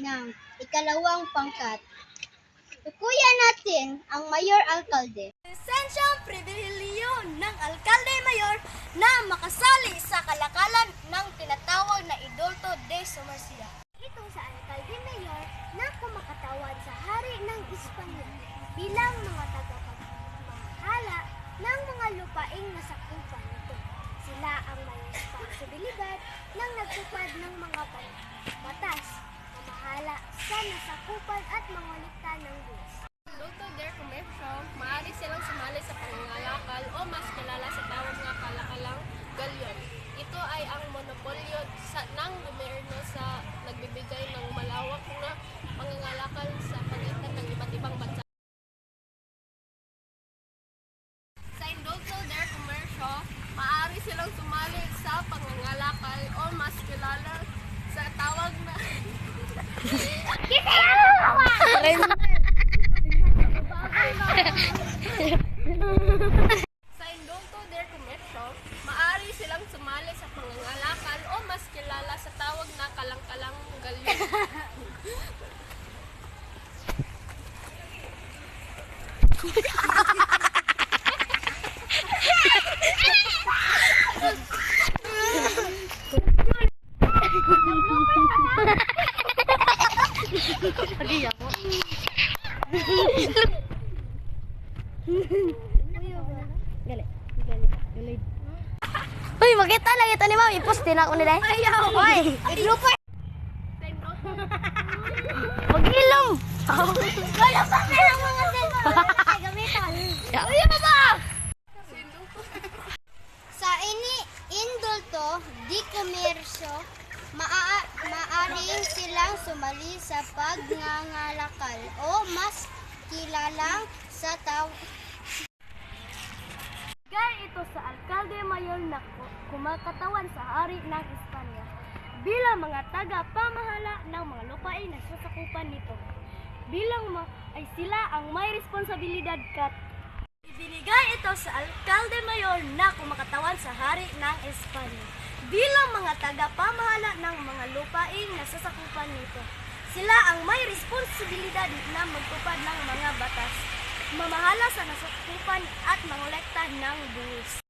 ng ikalawang pangkat. Tukuyan natin ang Mayor Alkalde. Lisensyang pribilehyo ng Alkalde-Mayor na makasali sa kalakalan ng tinatawag na Indulto de Sumercia. Ito sa Alkalde-Mayor na kumakatawan sa hari ng Espanya bilang mga tagapagmahala ng mga lupaing nasakupan nito. Sila ang may responsibilidad ng nagtupad ng mga batas, mamahala sa nasakupan at mangulikta ng buwis. Indulto de Comercio, maaari silang sumali sa pangangalakal o mas kilala sa tawag nga kalakalang galyon. Ito ay ang monopolyo ng gobyerno sa nagbibigay ng malawak na pangangalakal sa pagitan ng iba't ibang bansa. Sa Indulto de Comercio, maaari silang sumali sa pangangalakal o mas kilala sa tawag na Sa Indulto de Comercio, maaari silang sumali sa pangangalakal o mas kilala sa tawag na kalang-kalang galyon. Uy, makita lang ito ni Ma'am. I-post din ako nila. Ayaw! Uy, iglupa. Sa Indulto Mag-ilong. Wala pa na lang mga cellphone na gamitan. Uy, ba? Sa Indulto di Comercio, maaari silang sumali sa pagngangalakal o mas kilalang sa tawag. Gaya ito sa Alkalde-Mayor na kumakatawan sa hari ng Espanya bilang mga taga-pamahala ng mga lupain na sasakupan nito. Ay sila ang may responsibilidad kat. Ibinigay ito sa Alkalde-Mayor na kumakatawan sa hari ng Espanya bilang mga taga-pamahala ng mga lupain na sasakupan nito. Sila ang may responsibilidad na magtupad ng mga batas, mamahala sa nasakupan at mangolekta ng buwis.